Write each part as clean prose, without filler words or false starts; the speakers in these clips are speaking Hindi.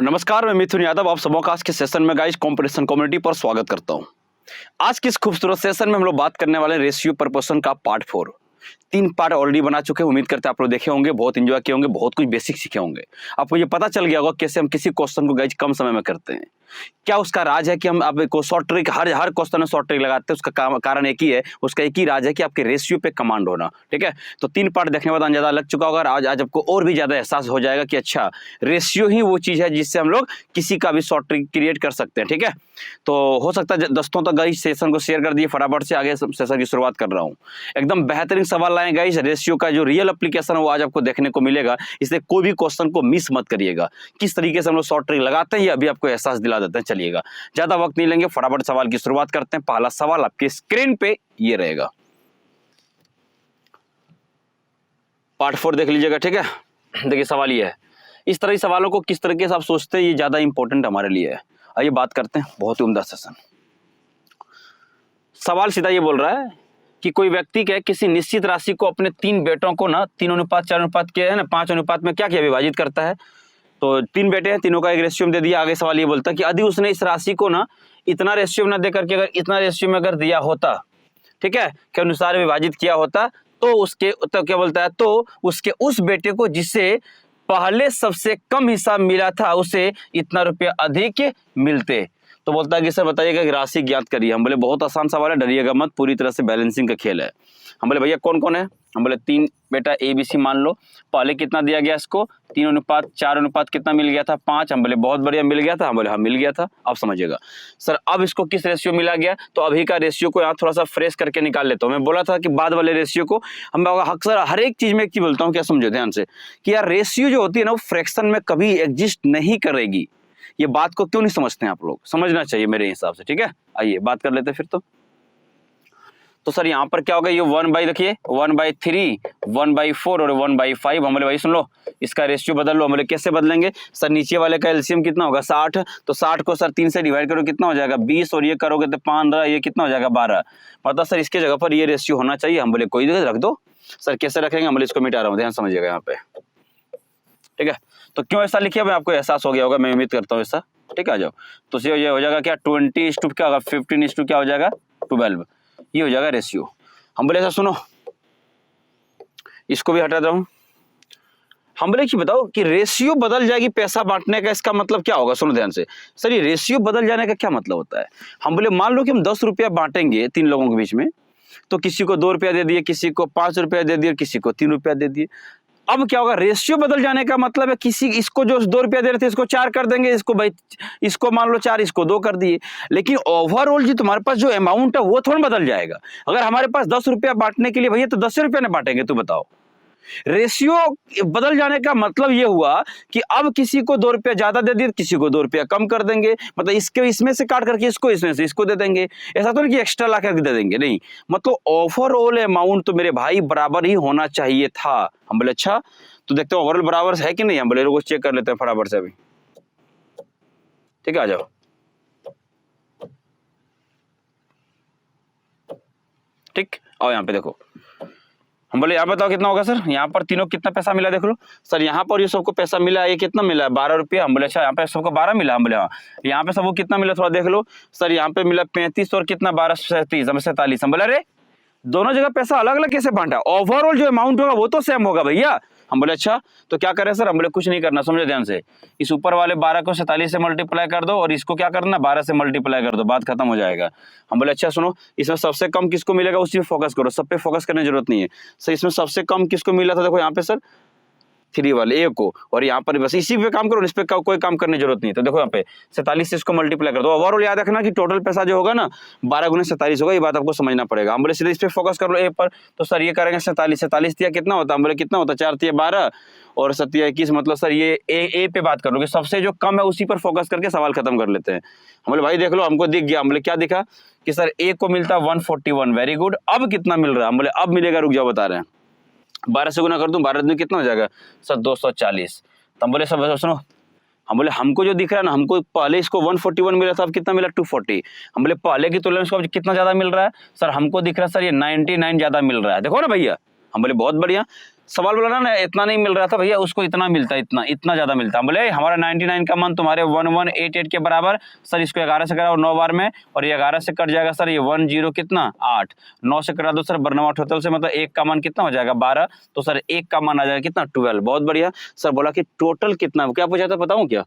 नमस्कार, मैं मिथुन यादव आप सबों का आज के सेशन में गाइस कंपटीशन कम्युनिटी पर स्वागत करता हूं। आज के इस खूबसूरत सेशन में हम लोग बात करने वाले रेशियो प्रपोर्शन का पार्ट 4। 3 पार्ट ऑलरेडी बना चुके हैं। उम्मीद करते हैं आप लोग देखे होंगे, बहुत एंजॉय किए होंगे, बहुत कुछ बेसिक सीखे होंगे। आपको ये पता चल गया होगा कैसे हम किसी क्वेश्चन को गाइस कम समय में करते हैं। क्या उसका राज है कि हम आपको शॉर्ट ट्रिक हर क्वेश्चन में शॉर्ट ट्रिक लगाते हैं। उसका कारण एक ही है, उसका एक ही राज है कि आपके रेशियो पे कमांड होना। ठीक है, तो 3 पार्ट देखने के बाद अंदाजा लग चुका होगा। आज आपको और भी ज्यादा एहसास हो जाएगा कि अच्छा रेशियो ही वो चीज है जिससे हम लोग किसी का भी शॉर्ट ट्रिक क्रिएट कर सकते हैं। ठीक है, तो हो सकता है दोस्तों तक गाइस सेशन को शेयर कर दिए, फटाफट से आगे सेशन की शुरुआत कर रहा हूँ। एकदम बेहतरीन सवाल लाए गाइस, रेशियो का जो रियल एप्लीकेशन है वो आज आपको देखने को मिलेगा, इसलिए कोई भी क्वेश्चन को मिस मत करिएगा। किस तरीके से हम लोग शॉर्ट ट्रिक लगाते हैं ये अभी आपको एहसास दिला देते हैं। चलिएगा, ज्यादा वक्त नहीं लेंगे, फटाफट सवाल की शुरुआत करते हैं। पहला सवाल आपके स्क्रीन पे ये रहेगा, पार्ट 4 देख लीजिएगा। ठीक है, देखिए सवाल ये है, इस तरह के सवालों को किस तरीके से आप सोचते हैं ये ज्यादा इंपॉर्टेंट हमारे लिए है। आइए बात करते हैं, बहुत ही उम्दा सेशन। सवाल सीधा ये बोल रहा है कि कोई व्यक्ति के किसी निश्चित राशि को अपने 3 बेटों को ना 3:4 के है ना 5 में क्या किया विभाजित करता है। तो 3 बेटे हैं, तीनों का एक रेशियो में दे दिया। आगे सवाल ये बोलता है कि यदि उसने इस राशि को ना इतना रेशियो में ना देकर के अगर इतना रेशियो में अगर दिया होता, ठीक है, के अनुसार विभाजित किया होता, तो उसके तो क्या बोलता है, तो उसके उस बेटे को जिसे पहले सबसे कम हिस्सा मिला था उसे इतना रुपया अधिक मिलते। तो बोलता है कि सर बताइएगा कि राशि ज्ञात करिए। हम बोले बहुत आसान सवाल है, डरिएगा मत, पूरी तरह से बैलेंसिंग का खेल है। हम बोले भैया कौन कौन है, हम बोले 3 बेटा ABC मान लो। पहले कितना दिया गया इसको 3:4 कितना मिल गया था 5। हम बोले बहुत बढ़िया मिल गया था। हम बोले हाँ मिल गया था। अब समझिएगा सर अब इसको किस रेशियो मिला गया, तो अभी का रेशियो को यहाँ थोड़ा सा फ्रेश करके निकाल लेता हूँ। मैं बोला था कि बाद वाले रेशियो को हम अक्सर हर एक चीज में एक चीज बोलता हूँ, क्या समझो ध्यान से, कि यार रेशियो जो होती है ना वो फ्रैक्शन में कभी एग्जिस्ट नहीं करेगी। ये बात को क्यों नहीं समझते हैं आप लोग, समझना चाहिए मेरे हिसाब से। ठीक है, आइए बात कर लेते हैं फिर। तो सर यहाँ पर क्या होगा, ये 1/, देखिए 1/3, 1/4 और 1/5। हम बोले भाई सुन लो, इसका रेशियो बदल लो। हम बोले कैसे बदलेंगे सर, नीचे वाले का एलसीएम कितना होगा 60, तो 60 को सर 3 से डिवाइड करो कितना हो जाएगा 20, और ये करोगे तो 15, ये कितना हो जाएगा 12। मतलब सर इसके जगह पर ये रेशियो होना चाहिए। हम बोले कोई जगह रख दो। सर कैसे रखेंगे, हम बोले इसको मिटा रहा हूँ, ध्यान समझिएगा यहाँ पे। ठीक है, तो क्यों ऐसा लिखिए, मैं आपको एहसास हो गया होगा, मैं उम्मीद करता हूँ ऐसा। ठीक है, आ जाओ। तो ये हो जाएगा क्या 20 क्या होगा 15 क्या हो जाएगा 12, ये हो जाएगा रेशियो। हम बोले ऐसा सुनो, इसको भी हटा दो। हम बोले कि बताओ कि रेशियो बदल जाएगी पैसा बांटने का, इसका मतलब क्या होगा, सुनो ध्यान से। सर ये रेशियो बदल जाने का क्या मतलब होता है। हम बोले मान लो कि हम 10 रुपया बांटेंगे 3 लोगों के बीच में, तो किसी को 2 रुपया दे दिए, किसी को 5 रुपया दे दिए, किसी को 3 रुपया दे दिए। अब क्या होगा, रेशियो बदल जाने का मतलब है किसी इसको जो 2 रुपया दे रहे थे इसको 4 कर देंगे, इसको भाई इसको मान लो 4, इसको 2 कर दिए। लेकिन ओवरऑल जो तुम्हारे पास जो अमाउंट है वो थोड़ा बदल जाएगा। अगर हमारे पास 10 रुपया बांटने के लिए भैया तो 10 रुपया ना बांटेंगे, तू बताओ। रेशियो बदल जाने का मतलब ये हुआ कि अब किसी को 2 रुपया ज्यादा दे दिए, किसी को 2 रुपया कम कर देंगे। मतलब इसके इसमें से काट करके इसको इसमें से इसको दे देंगे। ऐसा तो नहीं कि एक्स्ट्रा ला करके दे देंगे, नहीं। मतलब ओवरऑल अमाउंट तो मेरे भाई बराबर ही होना चाहिए था। हम बोले अच्छा, तो देखते हैं ओवरऑल बराबर है कि नहीं। हम बोले रोज चेक कर लेते हैं फटाफट से अभी। ठीक है, आ जाओ। ठीक, और यहाँ पे देखो, हम बोले यहाँ बताओ कितना होगा सर, यहाँ पर तीनों कितना पैसा मिला देख लो। सर यहाँ पर ये सबको पैसा मिला, ये कितना मिला 12 रुपया। हम बोले अच्छा यहाँ पे सबको 12 मिला। हम बोले हाँ। यहाँ पे सबको कितना मिला थोड़ा देख लो। सर यहाँ पे मिला 35 और कितना 12 37, हम 47। हम बोले अरे दोनों जगह पैसा अलग अलग कैसे बांटा, ओवरऑल जो अमाउंट होगा वो तो सेम होगा भैया। हम बोले अच्छा तो क्या करें सर, हम बोले कुछ नहीं करना, समझो ध्यान से। इस ऊपर वाले 12 को 47 से मल्टीप्लाई कर दो और इसको क्या करना 12 से मल्टीप्लाई कर दो, बात खत्म हो जाएगा। हम बोले अच्छा सुनो, इसमें सबसे कम किसको मिलेगा उसी पे फोकस करो, सब पे फोकस करने की जरूरत नहीं है। सर इसमें सबसे कम किसको मिला था, देखो यहाँ पे सर 3 वाले ए को, और यहाँ पर बस इसी पे काम करो, इस पे कोई काम करने की जरूरत नहीं है। तो देखो यहाँ पे 47 से इसको मल्टीप्लाई कर दो। ओवरऑल याद रखना कि टोटल पैसा जो होगा ना 12 गुने 47 होगा, ये बात आपको समझना पड़ेगा। हम बोले सीधे इस पे फोकस कर लो ए पर। तो सर ये करेंगे 47 दिया कितना होता है, हम बोले कितना होता है 4 तिया 12 और 7 तिया 21। मतलब सर ये ए पे बात करोगे, सबसे जो कम है उसी पर फोकस करके सवाल खत्म कर लेते हैं। हम बोले भाई देख लो हमको दिख गया। हम बोले क्या दिखा कि सर ए को मिलता 141, वेरी गुड। अब कितना मिल रहा है, हम बोले अब मिलेगा, रुक जाओ बता रहे हैं। 12 से गुना कर दूं, 12 दिन कितना हो जाएगा सर 240। तो हम बोले सब सुनो, हम बोले हमको जो दिख रहा है ना, हमको पहले इसको 141 मिला था, अब कितना मिला 240। हम बोले पहले की तुलना में इसको अब कितना ज्यादा मिल रहा है, सर हमको दिख रहा है सर ये 99 ज्यादा मिल रहा है, देखो ना भैया। हम बोले बहुत बढ़िया। सवाल बोला ना इतना नहीं मिल रहा था भैया, उसको इतना मिलता है, इतना ज्यादा मिलता है। बोले हमारा 99 का मान तुम्हारे 1188 के बराबर। सर इसको 11 से कराओ 9 बार में, और ये 11 से कट जाएगा सर, ये 10 कितना 8, 9 से करा दो सर बर्नवा टोटल से, मतलब 1 का मान कितना हो जाएगा 12, तो सर 1 का मान आ जाएगा कितना 12। बहुत बढ़िया। सर बोला कि टोटल कितना, क्या पूछा था बताऊं क्या?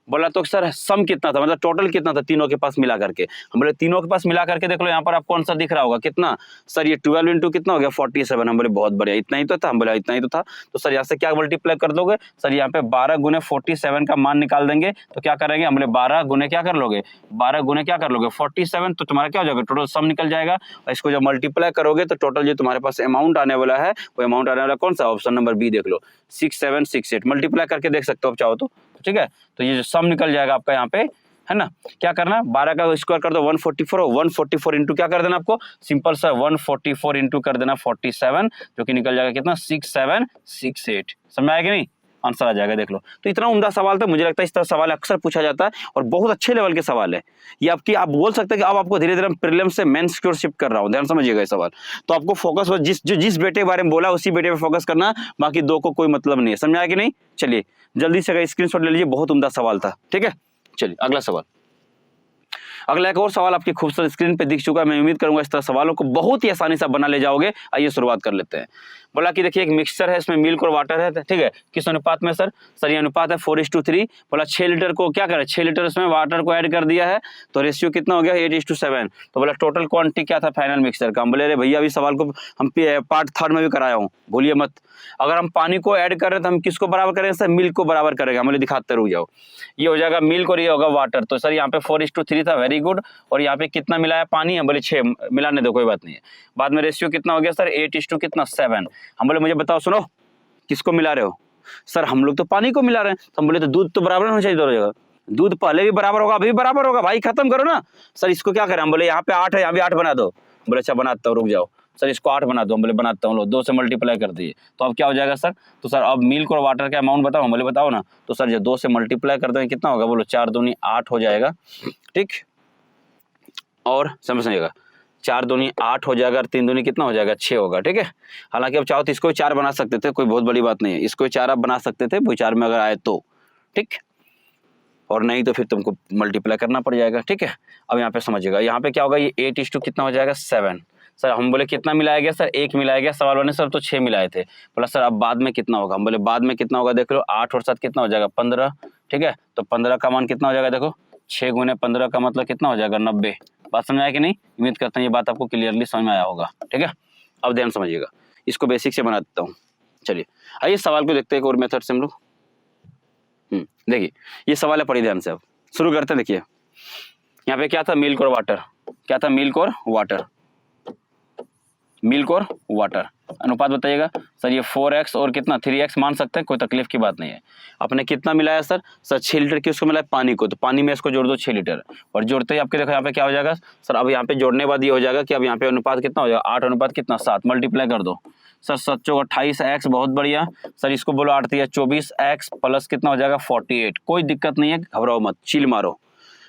बोला तो सर सम कितना था, मतलब टोटल कितना था तीनों के पास मिला करके। हम बोले तीनों के पास मिला करके देख लो यहाँ पर आप कौन सा दिख रहा होगा कितना, सर ये 12 इंटू कितना हो गया 47। हम बोले बहुत बढ़िया, इतना ही तो था। हम बोले इतना ही तो था, तो सर यहाँ से क्या मल्टीप्लाई कर दोगे सर, यहाँ पे 12 गुने 47 का मान निकाल देंगे, तो क्या करेंगे, हम बोले 12 गुने क्या कर लोगे, 12 गुने क्या कर लोगे 47, तो तुम्हारा क्या हो जाएगा टोटल सम निकल जाएगा। और इसको जब मल्टीप्लाई करोगे तो टोटल जो तुम्हारे पास अमाउंट आने वाला है, वो अमाउंट आने वाला कौन सा, ऑप्शन नंबर बी देख लो 6768। मल्टीप्लाई करके देख सकते हो आप चाहो तो, ठीक है। तो ये जो सम निकल जाएगा आपका यहाँ पे, है ना। क्या करना, 12 का स्क्वायर कर दो 144, और 144 इंटू क्या कर देना आपको, सिंपल सा 144 इंटू कर देना 47, जो कि निकल जाएगा कितना 6768। समझ आया कि नहीं, आंसर आ जाएगा देख लो। तो इतना उम्दा सवाल था, मुझे लगता है इस तरह सवाल अक्सर पूछा जाता है और बहुत अच्छे लेवल के सवाल है ये आपकी। आप बोल सकते हैं कि अब आपको धीरे धीरे प्रीलिम से मेंस की ओर शिफ्ट कर रहा हूं, ध्यान समझिएगा ये सवाल। तो आपको फोकस जिस बेटे के बारे में बोला उसी बेटे पे फोकस करना, बाकी दो को कोई मतलब नहीं है। समझ आया कि नहीं? चलिए जल्दी से अगर स्क्रीनशॉट ले लीजिए, बहुत उम्दा सवाल था, ठीक है। चलिए अगला सवाल। अगला एक और सवाल आपकी खूबसूरत स्क्रीन पे दिख चुका है। मैं उम्मीद करूंगा इस तरह सवालों को बहुत ही आसानी से बना ले जाओगे। आइए शुरुआत कर लेते हैं। बोला कि देखिए एक मिक्सचर है, इसमें मिल्क और वाटर है, ठीक है। किस अनुपात में सर, ये अनुपात है 4:3। बोला 6 लीटर को क्या करे, 6 लीटर इसमें वाटर को ऐड कर दिया है, तो रेशियो कितना हो गया 8:7। तो बोला टोटल क्वांटिटी क्या था फाइनल मिक्सचर का। हम बोले अरे भैया अभी सवाल को हम पार्ट 3 में भी कराया हूँ, भूलिए मत। अगर हम पानी को ऐड कर रहे हैं तो हम किसको बराबर करेंगे सर, मिल्क को बराबर करेंगे। हम बोले दिखाते रुक जाओ, ये हो जाएगा मिल्क और ये होगा वाटर। तो सर यहाँ पे 4:3 था, वेरी गुड। और यहाँ पे कितना मिलाया, पानी है, बोले 6 मिलाने दो कोई बात नहीं है। बाद में रेशियो कितना हो गया सर 8:7। हम बोले मुझे बताओ सुनो किसको मिला रहे हो सर, हम लोग तो पानी को मिला रहे हैं। तो हम बोले तो दूध तो बराबर होना चाहिए दोनों जगह, दूध पहले भी बराबर होगा अभी भी बराबर होगा, भाई खत्म करो ना। सर इसको क्या करें, हम बोले यहाँ पे 8 है, यहाँ भी 8 बना दो। बोले अच्छा बनाता हूँ रुक जाओ सर, इसको 8 बना दो। हम बोले बनाता हूँ, लो 2 से मल्टीप्लाई कर दिए, तो अब क्या हो जाएगा सर, तो सर अब मिल्क और वाटर का अमाउंट बताओ। हम बोले बताओ ना, तो सर जब 2 से मल्टीप्लाई कर देंगे कितना होगा, बोलो 4 दूनी 8 हो जाएगा, ठीक। और समझिएगा 4 दूनी 8 हो जाएगा और 3 दूनी कितना हो जाएगा 6 होगा, ठीक है। हालांकि अब चाहो तो इसको 4 बना सकते थे, कोई बहुत बड़ी बात नहीं है, इसको 4 आप बना सकते थे विचार में अगर आए तो, ठीक। और नहीं तो फिर तुमको मल्टीप्लाई करना पड़ जाएगा, ठीक है। अब यहाँ पे समझिएगा, यहाँ पे क्या होगा, ये 8 कितना हो जाएगा 7। सर हम बोले कितना मिलाया गया सर, 1 मिलाया गया। सवाल बने सर तो 6 मिलाए थे। बोला सर अब बाद में कितना होगा। हम बोले बाद में कितना होगा देख लो, 8 और 7 कितना हो जाएगा 15, ठीक है। तो 15 का मान कितना हो जाएगा देखो, 6 गुने 15 का मतलब कितना हो जाएगा 90। बात समझ आया कि नहीं? उम्मीद करते हैं ये बात आपको क्लियरली समझ में आया होगा, ठीक है। अब ध्यान समझिएगा, इसको बेसिक से बना देता हूँ। चलिए आइए सवाल को देखते हैं एक और मेथड से हम लोग। देखिए ये सवाल है, पढ़िए ध्यान से। अब शुरू करते हैं। देखिए यहाँ पे क्या था, मिल्क और वाटर। क्या था, मिल्क और वाटर, मिल्क और वाटर। अनुपात बताइएगा सर, ये 4x और कितना 3x मान सकते हैं, कोई तकलीफ की बात नहीं है। आपने कितना मिलाया सर, 6 लीटर की उसको मिलाया पानी को, तो पानी में इसको जोड़ दो 6 लीटर, और जोड़ते ही आपके देखो यहाँ पे क्या हो जाएगा सर, अब यहाँ पे जोड़ने बाद ये हो जाएगा कि अब यहाँ पे अनुपात कितना हो जाएगा 8 अनुपात कितना 7, मल्टीप्लाई कर दो सर 7 चौक 28x, बहुत बढ़िया सर। इसको बोलो 8 3 24x प्लस कितना हो जाएगा 48। कोई दिक्कत नहीं है, घबराओ मत, चिल मारो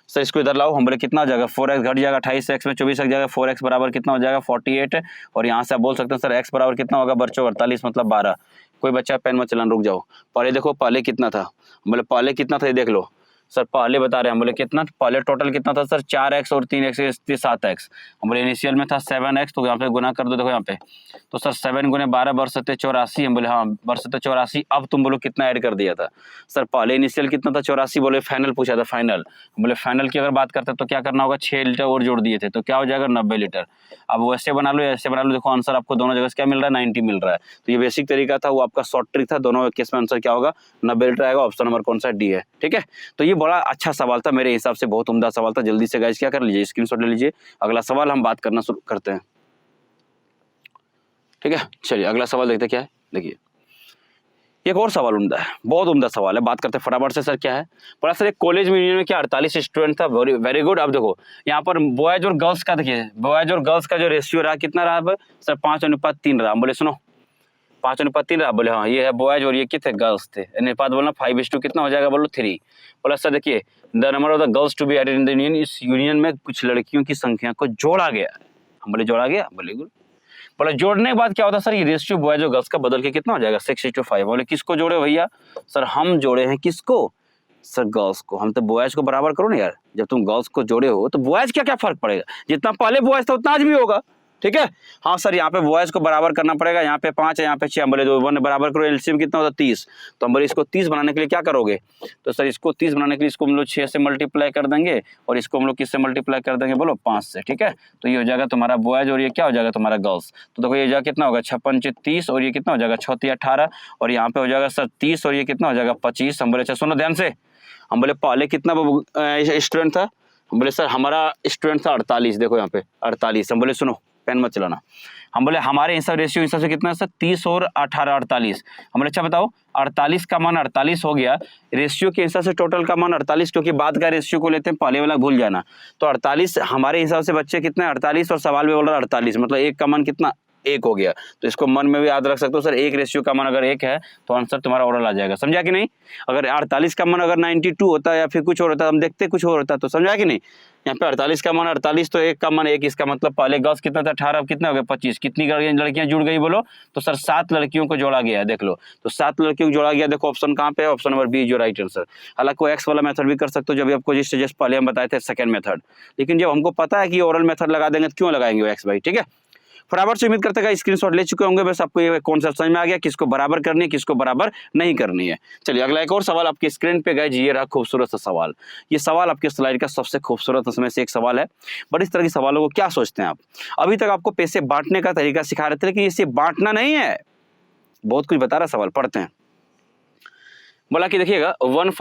सर। इसको इधर लाओ, हम बोले कितना हो जाएगा 4x घट जाएगा 28x में 24x जाएगा, 4x बराबर कितना हो जाएगा 48। और यहाँ से आप बोल सकते हैं सर x बराबर कितना होगा बच्चों 48 मतलब 12। कोई बच्चा पेन मत चलाना, रुक जाओ। पहले देखो पहले कितना था, बोले पहले कितना था ये देख लो सर, पहले बता रहे हैं। हम बोले कितना पहले टोटल कितना था सर 4x और 3x 7x। हम बोले इनिशियल में था 7x, तो यहाँ पे गुना कर दो, देखो यहाँ पे तो सर 7 गुने 12 बरसते 84। हम बोले हाँ बरसते 84। अब तुम बोलो कितना ऐड कर दिया था सर, पहले इनिशियल कितना था 84, बोले फाइनल पूछा था फाइनल। हम बोले फाइनल की अगर बात करते तो क्या करना होगा 6 लीटर और जोड़ दिए थे, तो क्या हो जाएगा 90 लीटर। अब वैसे बना लो ऐसे बना लो, देखो आंसर आपको दोनों जगह से क्या मिल रहा है 90 मिल रहा है। तो ये बेसिक तरीका था, वो आपका शॉर्ट ट्रिक था, दोनों केस में आंसर क्या होगा 90 लीटर आएगा। ऑप्शन नंबर कौन सा डी है, ठीक है। तो ये बड़ा अच्छा सवाल था, मेरे हिसाब से बहुत उम्दा सवाल था। जल्दी से गाइस क्या कर लीजिए, स्क्रीनशॉट ले लीजिए। अगला सवाल हम बात करना शुरू करते हैं, ठीक है। चलिए अगला सवाल देखते हैं क्या है। देखिए एक और सवाल उम्दा है, बहुत उम्दा सवाल है, बात करते हैं फटाफट से। सर क्या है, बड़ा सर एक कॉलेज में यूनियन में क्या 48 स्टूडेंट था, वेरी गुड। अब देखो यहाँ पर बॉयज और गर्ल्स का, देखिए बॉयज और गर्ल्स का जो रेशियो रहा कितना रहा सर 5:3 रहा। बोले सुनो 5:3 रहा, बोले हाँ ये है बॉयज और ये कितने गर्ल्स थे, अनुपात बोलना 5:2 कितना हो जाएगा बोलो 3। बोला सर देखिए the number of the girls to be added in the union, इस यूनियन में कुछ लड़कियों की संख्या को जोड़ा गया। हम बोले जोड़ा गया, बोले गुड। बोले जोड़ने के बाद क्या होता है सर, ये रेशियो बॉयज और गर्ल्स का बदल के कितना हो जाएगा 6:5। बोले किसको जोड़े भैया, सर हम जोड़े हैं किसको, सर गर्ल्स को। हम तो बॉयज को बराबर करो ना यार, जब तुम गर्ल्स को जोड़े हो तो बॉयज क्या क्या फर्क पड़ेगा, जितना पहले बॉयज था उतना आज भी होगा, ठीक है। हाँ सर यहाँ पे बॉयज को बराबर करना पड़ेगा, यहाँ पे 5 है यहाँ पे 6, हम बोले 2 1 बराबर करो, एलसीएम कितना होता है 30। तो हम बोले इसको 30 बनाने के लिए क्या करोगे, तो सर इसको 30 बनाने के लिए इसको हम लोग 6 से मल्टीप्लाई कर देंगे और इसको हम लोग किससे मल्टीप्लाई कर देंगे, बोलो 5 से, ठीक है। तो ये हो जाएगा तुम्हारा बॉयज और ये क्या हो जाएगा तुम्हारा गर्ल्स। तो देखो ये जाएगा कितना होगा 56 30 और ये कितना हो जाएगा 6 18 और यहाँ पे हो जाएगा सर 30 और ये कितना हो जाएगा 25। हम बोले अच्छा सुनो ध्यान से, हम बोले पहले कितना स्टूडेंट था, हम बोले सर हमारा स्टूडेंट था 48, देखो यहाँ पे 48। हम बोले सुनो पेन मत चलाना, हम बोले हमारे हिसाब रेशियो हिसाब से कितना है सर 30 और 18 48। हम बोले अच्छा बताओ 48 का मान 48 हो गया, रेशियो के हिसाब से टोटल का मान 48, क्योंकि बाद का रेशियो को लेते हैं पहले वाला भूल जाना। तो 48 हमारे हिसाब से बच्चे कितना है 48 और सवाल में बोल रहा है 48, मतलब एक का मान कितना 1 हो गया। तो इसको मन में भी याद रख सकते हो सर, एक रेशियो का मान अगर 1 है तो आंसर तुम्हारा ओरल आ जाएगा, समझा कि नहीं। अगर 48 का मान अगर 92 होता है या फिर कुछ और होता है, हम देखते कुछ और होता है, तो समझा कि नहीं। यहाँ पे 48 का मान 48 तो 1 का मान 1, इसका मतलब पहले गर्ल्स कितना था 18, अब कितना हो गया 25। कितनी लड़कियां जुड़ गई बोलो, तो सर 7 लड़कियों को जोड़ा गया है, देख लो। तो 7 लड़कियों को जोड़ा गया, देखो ऑप्शन कहाँ पे है, ऑप्शन नंबर बी जो राइट आंसर। हालांकि वो एक्स वाला मेथड भी कर सकते हो, जब आपको जिस जस्ट पहले हम बताए थे सेकंड मेथड, लेकिन जब हमको पता है कि ओरल मेथड लगा देंगे तो क्यों लगाएंगे वो एक्स भाई, ठीक है। बराबर से उम्मीद करते हैं स्क्रीनशॉट ले चुके होंगे, बस आपको ये कॉन्सेप्ट समझ में आ गया किसको बराबर करनी है किसको बराबर नहीं करनी है। चलिए अगला एक और सवाल आपकी स्क्रीन पे गाइस, ये रहा खूबसूरत सा सवाल। ये सवाल आपके स्लाइड का सबसे खूबसूरत उसमें से एक सवाल है। बट इस तरह के सवालों को क्या सोचते हैं आप, अभी तक आपको पैसे बांटने का तरीका सिखा रहे थे, लेकिन इसे बांटना नहीं है, बहुत कुछ बता रहा सवाल, पढ़ते हैं। बोला कि देखिएगा 1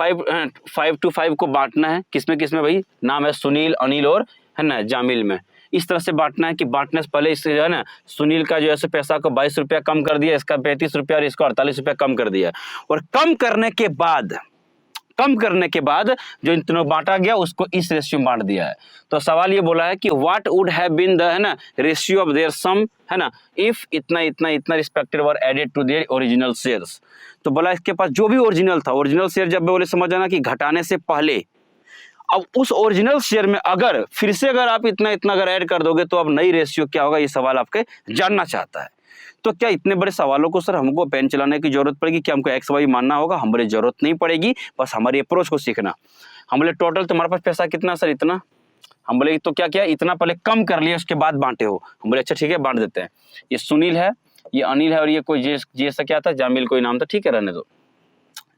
5 to 5 को बांटना है, किसमें किसमें भाई, नाम है सुनील अनिल और है ना जामिल में। इस तरह से बांटना है कि बांटने से पहले इससे जो है ना सुनील का जो है पैसा को 22 रुपया कम कर दिया, इसका 35 रुपया और इसको 48 रुपया कम कर दिया, और कम करने के बाद जो इन तीनों बांटा गया उसको इस रेशियो में बांट दिया है। तो सवाल ये बोला है कि what would have been the है ना रेशियो ऑफ देयर सम है ना इफ इतना इतना इतना respected were added to their original shares. तो बोला इसके पास जो भी ओरिजिनल था, ओरिजिनल शेयर जब बोले समझ आना कि घटाने से पहले, अब उस ओरिजिनल शेयर में अगर फिर से अगर आप इतना इतना अगर ऐड कर दोगे तो अब नई रेशियो क्या होगा, ये सवाल आपके जानना चाहता है। तो क्या इतने बड़े सवालों को सर हमको पेन चलाने की जरूरत पड़ेगी कि हमको एक्स वाई मानना होगा, हमारी जरूरत नहीं पड़ेगी, बस हमारी अप्रोच को सीखना। हम बोले टोटल तुम्हारे पास पैसा कितना सर, इतना। हम बोले तो क्या किया, इतना पहले कम कर लिया उसके बाद बांटे हो। हम बोले अच्छा ठीक है बांट देते हैं। ये सुनील है, ये अनिल है और ये कोई जैसा क्या था जामिल कोई नाम था, ठीक है रहने दो,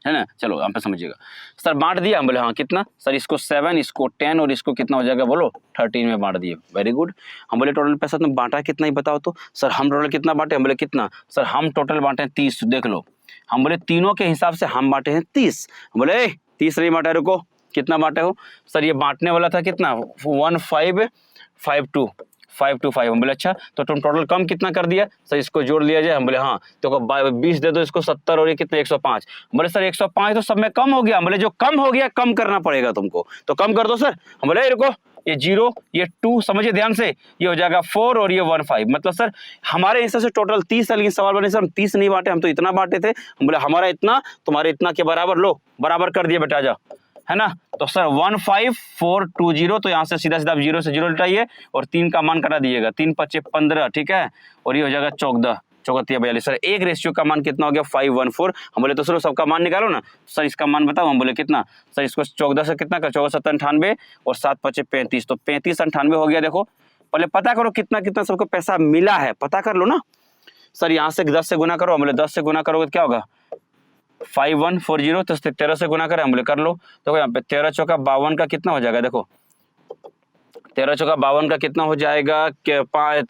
है ना। चलो आप समझिएगा सर, बांट दिया। हम बोले हाँ कितना सर, इसको 7 इसको 10 और इसको कितना हो जाएगा बोलो 13 में बांट दिए, वेरी गुड। हम बोले टोटल पैसा तुम बांटा कितना ही बताओ तो। सर हम टोटल कितना बांटे, हम बोले कितना, सर हम टोटल बांटे हैं 30, देख लो। हम बोले तीनों के हिसाब से हम बांटे हैं 30। हम बोले 30 नहीं बांटा, रुको कितना बांटे हो सर, ये बांटने वाला था कितना 1 5 5 2 5 to 5। हम बोले अच्छा तो तुम टोटल कम कितना कर दिया सर, इसको जोड़ लिया जाए। हम बोले हाँ, तो 20 दे दो इसको 70 और ये कितने 105। बोले सर 105 तो सब में कम हो गया। हम बोले जो कम हो गया कम करना पड़ेगा तुमको, तो कम कर दो सर। हम बोले रुको, ये 0 ये 2 समझिए ध्यान से, ये हो जाएगा 4 और ये 1 5। मतलब सर हमारे हिसाब से टोटल 30 है, लेकिन सवाल बने सर हम 30 नहीं बांटे, हम तो इतना बांटे थे। हम बोले हमारा इतना तुम्हारे इतना के बराबर, लो बराबर कर दिए बेटा, जा है ना। तो सर 15420, तो यहाँ से सीधा सीधा 0 से 0 लटाइए और 3 का मान कटा दीजिएगा, 3 5 15, ठीक है। और ये हो जाएगा 14 चौकतिया 42। सर एक रेशियो का मान कितना हो गया 514। हम बोले तो सर सबका मान निकालो ना, सर इसका मान बताओ। हम बोले कितना सर, इसको 14 से कितना का 14 7 98 और 7 5 35, तो 35 98 हो गया। देखो पहले पता करो कितना कितना सबको पैसा मिला है, पता कर लो ना। सर यहाँ से 10 से गुना करो। हम बोले 10 से गुना करोगे तो क्या होगा 5140, तो 13 से गुना करें। हम बोले कर लो। तो यहाँ पे 13 चौका 52 का कितना हो जाएगा, देखो 13 चौका 52 का कितना हो जाएगा,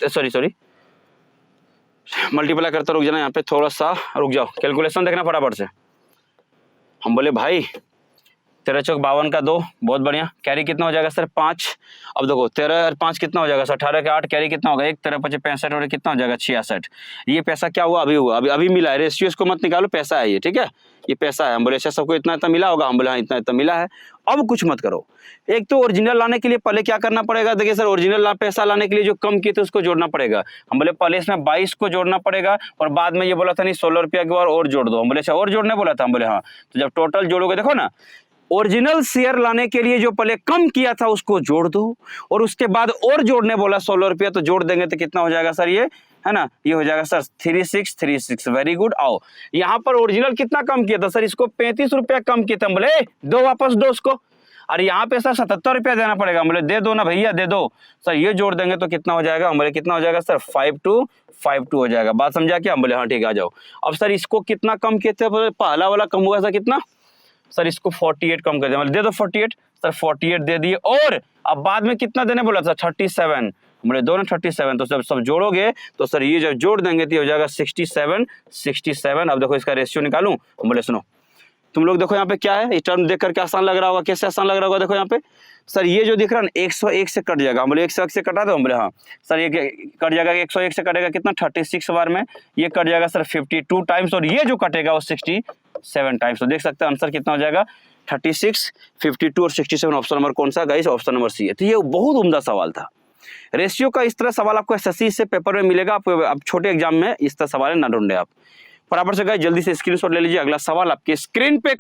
सॉरी मल्टीप्लाई करते रुक जाना, यहाँ पे थोड़ा सा रुक जाओ, कैलकुलेशन देखना फटाफट से। हम बोले भाई 13 चौक 52 का 2, बहुत बढ़िया। कैरी कितना हो जाएगा सर 5। अब देखो 13 और 5 कितना हो जाएगा सर 18 के 8, कैरी कितना होगा 1, 13 5 65 और कितना हो जाएगा 66। ये पैसा क्या हुआ, अभी हुआ, अभी मिला है। रेशियो इसको मत निकालो, पैसा है ये, ठीक है, ये पैसा है। हम बोले अच्छा सबको इतना इतना मिला होगा। हम बोले हाँ इतना इतना मिला है। अब कुछ मत करो, एक तो ओरिजिनल लाने के लिए पहले क्या करना पड़ेगा, देखिए सर ओरिजिनल पैसा लाने के लिए जो कम किए थे उसको जोड़ना पड़ेगा। हम बोले पहले इसमें 22 को जोड़ना पड़ेगा और बाद में ये बोला था नहीं 16 रुपया के बाद और जोड़ दो। हम बोले अच्छा और जोड़ने बोला था। हम बोले हाँ, तो जब टोटल जोड़ोगे देखो ना, ओरिजिनल शेयर लाने के लिए जो पहले कम किया था उसको जोड़ दो और उसके बाद और जोड़ने बोला 16 रुपया, तो जोड़ देंगे तो कितना हो जाएगा सर ये, है ना, ये हो जाएगा सर 3636। Very good. आओ यहाँ पर ओरिजिनल कितना कम किया था सर, इसको 35 रुपया कम किया था। बोले दो वापस दो उसको। अरे यहाँ पे सर 77 रुपया देना पड़ेगा। बोले दे दो ना भैया दे दो। सर ये जोड़ देंगे तो कितना हो जाएगा, बोले कितना हो जाएगा सर 5252 हो जाएगा। बात समझा क्या? बोले हाँ ठीक है आ जाओ। अब सर इसको कितना कम किए थे? बोले पहला वाला कम हुआ सर कितना सर, इसको 48 कम कर दिया। बोले दे दो 48। सर 48 दे दिए। और अब बाद में कितना देने बोला था? 37। बोले दो ना 37। तो सब जोड़ोगे तो सर ये जब जोड़ देंगे तो हो जाएगा 67। अब देखो इसका रेशियो निकालूं। बोले सुनो तुम लोग देखो यहाँ पे क्या है, इस टर्म देख करके आसान लग रहा होगा। कैसे आसान लग रहा होगा? देखो यहाँ पे सर ये जो दिख रहा है ना 101 से कट जाएगा। हम बोले 101 से कटा दो। हम बोले हाँ सर ये कट जाएगा। 101 से कटेगा कितना 36 बार में, ये कट जाएगा सर 52 टाइम्स, और ये जो कटेगा वो 67 टाइम्स। तो देख सकते हैं आंसर कितना हो जाएगा 36, 52 और 67। ऑप्शन नंबर कौन सा गाइस? ऑप्शन नंबर सी है। तो ये बहुत उम्दा सवाल था। रेशियो का इस तरह सवाल आपको एसएससी से पेपर में मिलेगा। आप छोटे एग्जाम में इस तरह सवाल ना ढूंढे आप। फटाफट से गाइस जल्दी से स्क्रीनशॉट ले लीजिए। अगला सवाल आपके स्क्रीन पे